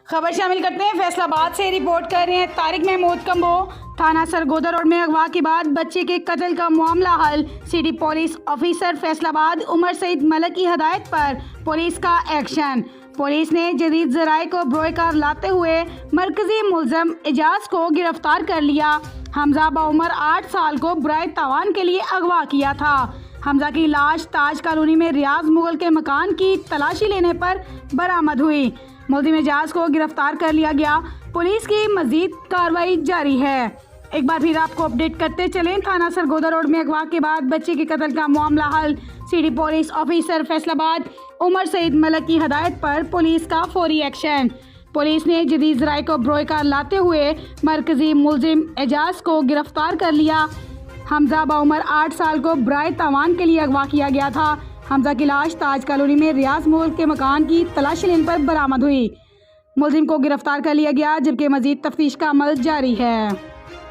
खबर शामिल करते हैं। फैसलाबाद से रिपोर्ट कर रहे हैं तारिक महमूद कंबो। थाना सरगोदा रोड में अगवा के बाद बच्चे के कत्ल का मामला हल। City police officer Faisalabad Umar Saeed Malik की हदायत पर पुलिस का एक्शन। पुलिस ने जदीद ज़राए को बरोकार लाते हुए मरकजी मुलजम एजाज को गिरफ्तार कर लिया। हमजा बाउमर 8 साल को बराए तावान के लिए अगवा किया था। हमजा की लाश ताज कॉलोनी में रियाज मुगल के मकान की तलाशी लेने पर बरामद हुई। मुलजिम एजाज को गिरफ्तार कर लिया गया। पुलिस की मजीद कार्रवाई जारी है। एक बार फिर आपको अपडेट करते चलें। थाना सरगोदा रोड में अगवा के बाद बच्चे के कत्ल का मामला हल। City police officer Faisalabad Umar Saeed Malik की हदायत पर पुलिस का फौरी एक्शन। पुलिस ने जदीद ज़राए को बरोकार लाते हुए मरकजी मुलजिम एजाज को गिरफ्तार कर लिया। हमजा बाउमर 8 साल को बराए तावान के लिए अगवा किया गया था। हमजा की लाश ताज कॉलोनी में रियाज मुगल के मकान की तलाशी लेने पर बरामद हुई। मुलजिम को गिरफ्तार कर लिया गया, जबकि मजीद तफ्तीश का अमल जारी है।